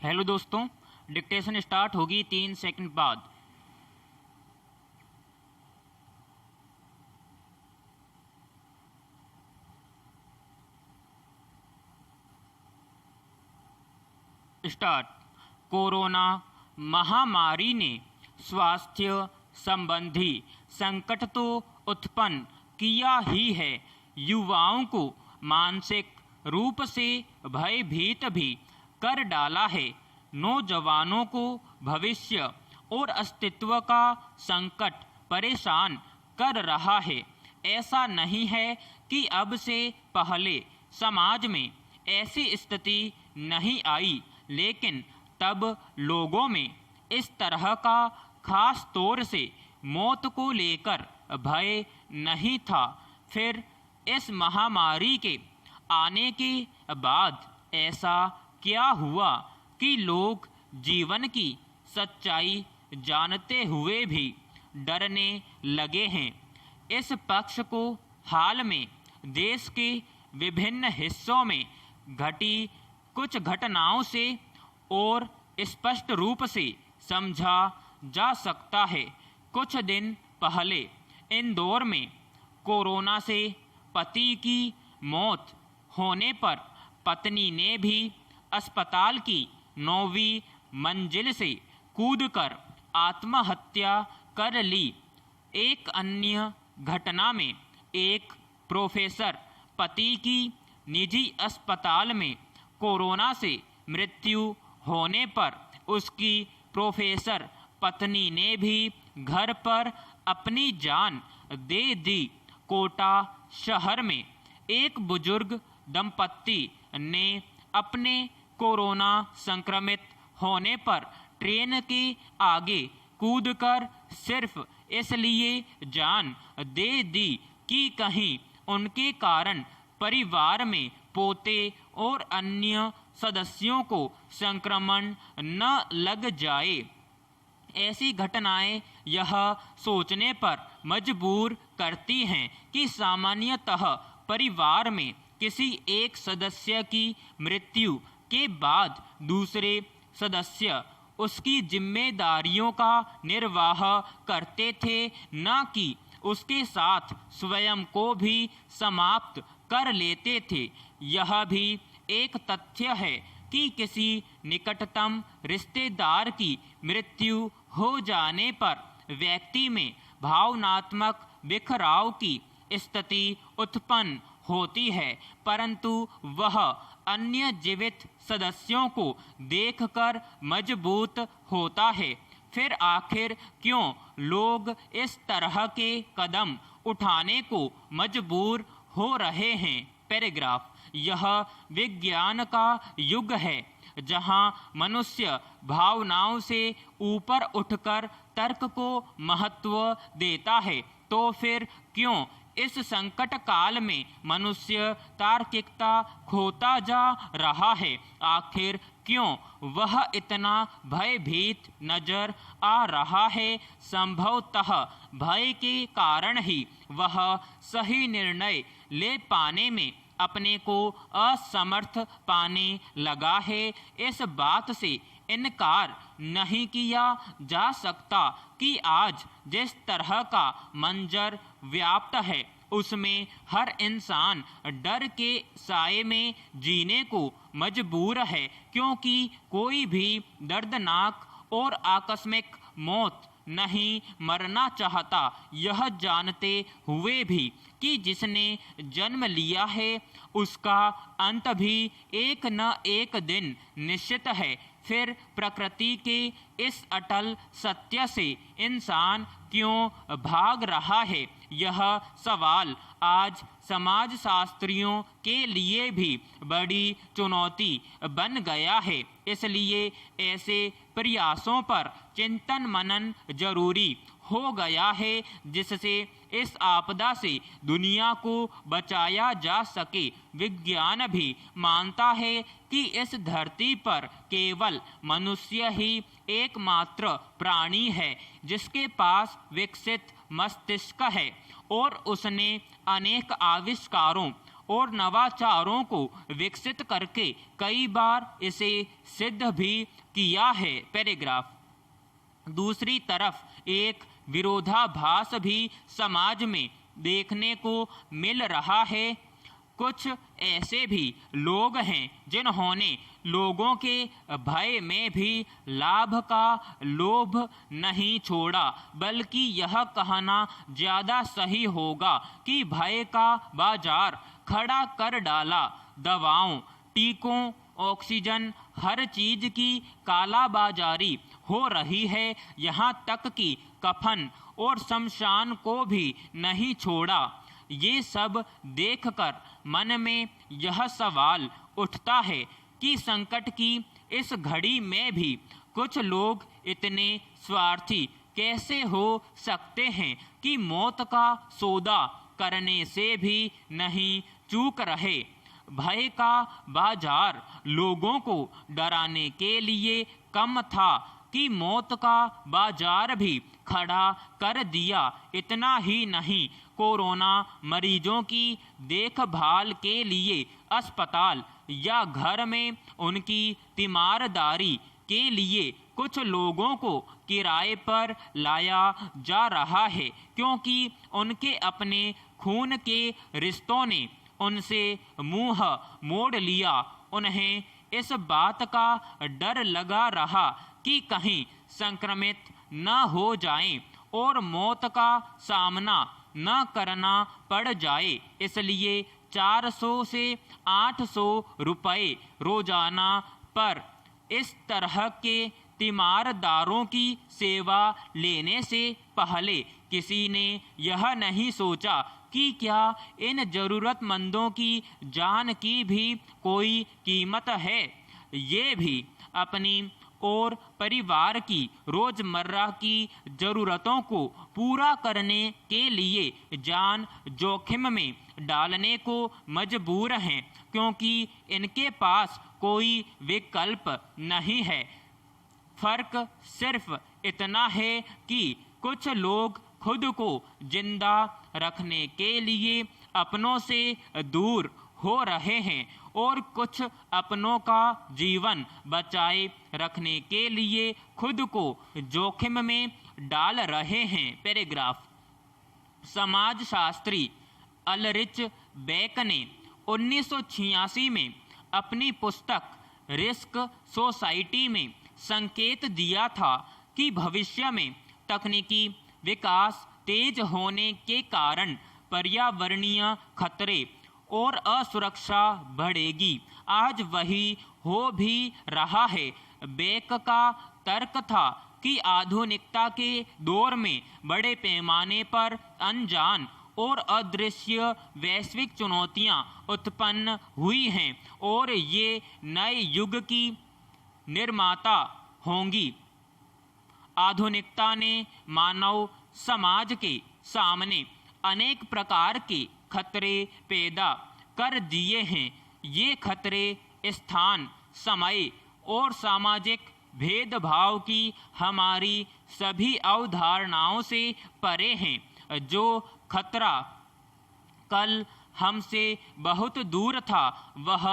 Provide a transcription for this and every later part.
Hello दोस्तों, dictation start होगी 3 second बाद। स्टार्ट। कोरोना महामारी ने स्वास्थ्य संबंधी संकट तो उत्पन्न किया ही है, युवाओं को मानसिक रूप से भयभीत भी कर डाला है। नौजवानों को भविष्य और अस्तित्व का संकट परेशान कर रहा है। ऐसा नहीं है कि अब से पहले समाज में ऐसी स्थिति नहीं आई, लेकिन तब लोगों में इस तरह का खास तौर से मौत को लेकर भय नहीं था। फिर इस महामारी के आने के बाद ऐसा क्या हुआ कि लोग जीवन की सच्चाई जानते हुए भी डरने लगे हैं। इस पक्ष को हाल में देश के विभिन्न हिस्सों में घटी कुछ घटनाओं से और स्पष्ट रूप से समझा जा सकता है। कुछ दिन पहले इंदौर में कोरोना से पति की मौत होने पर पत्नी ने भी अस्पताल की 9वीं मंजिल से कूदकर आत्महत्या कर ली। एक अन्य घटना में एक प्रोफेसर पति की निजी अस्पताल में कोरोना से मृत्यु होने पर उसकी प्रोफेसर पत्नी ने भी घर पर अपनी जान दे दी। कोटा शहर में एक बुजुर्ग दंपत्ति ने अपने कोरोना संक्रमित होने पर ट्रेन के आगे कूदकर सिर्फ इसलिए जान दे दी कि कहीं उनके कारण परिवार में पोते और अन्य सदस्यों को संक्रमण न लग जाए। ऐसी घटनाएं यह सोचने पर मजबूर करती हैं कि सामान्यतः परिवार में किसी एक सदस्य की मृत्यु के बाद दूसरे सदस्य उसकी जिम्मेदारियों का निर्वाह करते थे, न कि उसके साथ स्वयं को भी समाप्त कर लेते थे। यह भी एक तथ्य है कि किसी निकटतम रिश्तेदार की मृत्यु हो जाने पर व्यक्ति में भावनात्मक बिखराव की स्थिति उत्पन्न होती है, परंतु वह अन्य जीवित सदस्यों को देखकर मजबूत होता है। फिर आखिर क्यों लोग इस तरह के कदम उठाने को मजबूर हो रहे हैं? पैराग्राफ। यह विज्ञान का युग है जहां मनुष्य भावनाओं से ऊपर उठकर तर्क को महत्व देता है। तो फिर क्यों इस संकट काल में मनुष्य तार्किकता खोता जा रहा है? आखिर क्यों वह इतना भयभीत नजर आ रहा है? संभवतः भय के कारण ही वह सही निर्णय ले पाने में अपने को असमर्थ पाने लगा है। इस बात से इनकार नहीं किया जा सकता कि आज जिस तरह का मंजर व्याप्त है उसमें हर इंसान डर के साए में जीने को मजबूर है, क्योंकि कोई भी दर्दनाक और आकस्मिक मौत नहीं मरना चाहता, यह जानते हुए भी कि जिसने जन्म लिया है उसका अंत भी एक न एक दिन निश्चित है। फिर प्रकृति के इस अटल सत्य से इंसान क्यों भाग रहा है? यह सवाल आज समाजशास्त्रियों के लिए भी बड़ी चुनौती बन गया है। इसलिए ऐसे प्रयासों पर चिंतन मनन जरूरी हो गया है जिससे इस आपदा से दुनिया को बचाया जा सके। विज्ञान भी मानता है कि इस धरती पर केवल मनुष्य ही एकमात्र प्राणी है जिसके पास विकसित मस्तिष्क है और उसने अनेक आविष्कारों और नवाचारों को विकसित करके कई बार इसे सिद्ध भी किया है। पैराग्राफ। दूसरी तरफ एक विरोधाभास भी समाज में देखने को मिल रहा है। कुछ ऐसे भी लोग हैं जिन्होंने लोगों के भय में भी लाभ का लोभ नहीं छोड़ा, बल्कि यह कहना ज़्यादा सही होगा कि भय का बाजार खड़ा कर डाला। दवाओं, टीकों, ऑक्सीजन, हर चीज की कालाबाजारी हो रही है। यहाँ तक कि कफन और शमशान को भी नहीं छोड़ा। ये सब देखकर मन में यह सवाल उठता है कि संकट की इस घड़ी में भी कुछ लोग इतने स्वार्थी कैसे हो सकते हैं कि मौत का सौदा करने से भी नहीं चूक रहे। भय का बाजार लोगों को डराने के लिए कम था कि मौत का बाजार भी खड़ा कर दिया। इतना ही नहीं, कोरोना मरीजों की देखभाल के लिए अस्पताल या घर में उनकी तीमारदारी के लिए कुछ लोगों को किराए पर लाया जा रहा है, क्योंकि उनके अपने खून के रिश्तों ने उनसे मुंह मोड़ लिया। उन्हें इस बात का डर लगा रहा कि कहीं संक्रमित न हो जाएं और मौत का सामना न करना पड़ जाए, इसलिए 400 से 800 रुपये रोजाना पर इस तरह के तीमारदारों की सेवा लेने से पहले किसी ने यह नहीं सोचा कि क्या इन जरूरतमंदों की जान की भी कोई कीमत है। ये भी अपनी और परिवार की रोजमर्रा की जरूरतों को पूरा करने के लिए जान जोखिम में डालने को मजबूर हैं, क्योंकि इनके पास कोई विकल्प नहीं है। फर्क सिर्फ इतना है कि कुछ लोग खुद को जिंदा रखने के लिए अपनों से दूर हो रहे हैं और कुछ अपनों का जीवन बचाए रखने के लिए खुद को जोखिम में डाल रहे हैं। पैराग्राफ। समाजशास्त्री अल्रिच बेक ने 1986 में अपनी पुस्तक रिस्क सोसाइटी में संकेत दिया था कि भविष्य में तकनीकी विकास तेज होने के कारण पर्यावरणीय खतरे और असुरक्षा बढ़ेगी। आज वही हो भी रहा है। बेक का तर्क था कि आधुनिकता के दौर में बड़े पैमाने पर अनजान और अदृश्य वैश्विक चुनौतियां उत्पन्न हुई हैं और ये नए युग की निर्माता होंगी। आधुनिकता ने मानव समाज के सामने अनेक प्रकार के खतरे पैदा कर दिए हैं। ये खतरे स्थान, समय और सामाजिक भेदभाव की हमारी सभी अवधारणाओं से परे हैं। जो खतरा कल हमसे बहुत दूर था, वह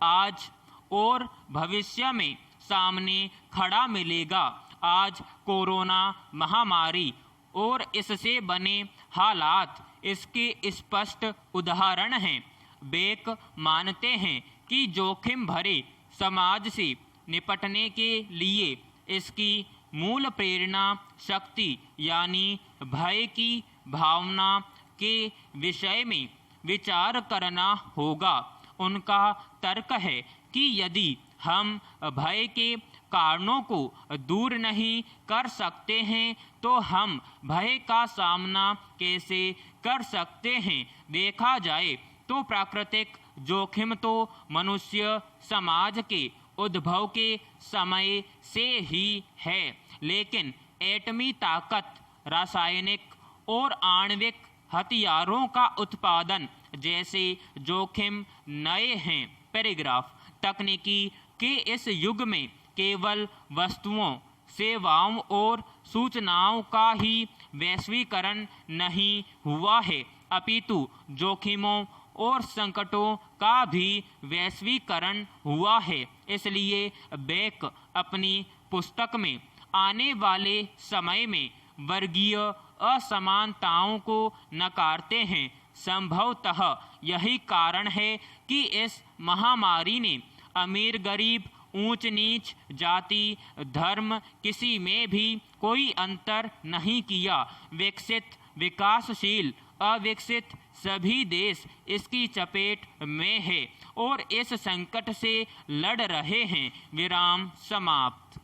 आज और भविष्य में सामने खड़ा मिलेगा। आज कोरोना महामारी और इससे बने हालात इसके स्पष्ट उदाहरण हैं। बेक मानते हैं कि जोखिम भरे समाज से निपटने के लिए इसकी मूल प्रेरणा शक्ति यानी भय की भावना के विषय में विचार करना होगा। उनका तर्क है कि यदि हम भय के कारणों को दूर नहीं कर सकते हैं तो हम भय का सामना कैसे कर सकते हैं। देखा जाए तो प्राकृतिक जोखिम तो मनुष्य समाज के उद्भव के समय से ही है, लेकिन एटमी ताकत, रासायनिक और आणविक हथियारों का उत्पादन जैसे जोखिम नए हैं। पैराग्राफ। तकनीकी के इस युग में केवल वस्तुओं, सेवाओं और सूचनाओं का ही वैश्वीकरण नहीं हुआ है, अपितु जोखिमों और संकटों का भी वैश्वीकरण हुआ है। इसलिए बेक अपनी पुस्तक में आने वाले समय में वर्गीय असमानताओं को नकारते हैं। संभवतः यही कारण है कि इस महामारी ने अमीर गरीब, ऊंच नीच, जाति, धर्म किसी में भी कोई अंतर नहीं किया। विकसित, विकासशील, अविकसित सभी देश इसकी चपेट में है और इस संकट से लड़ रहे हैं। विराम समाप्त।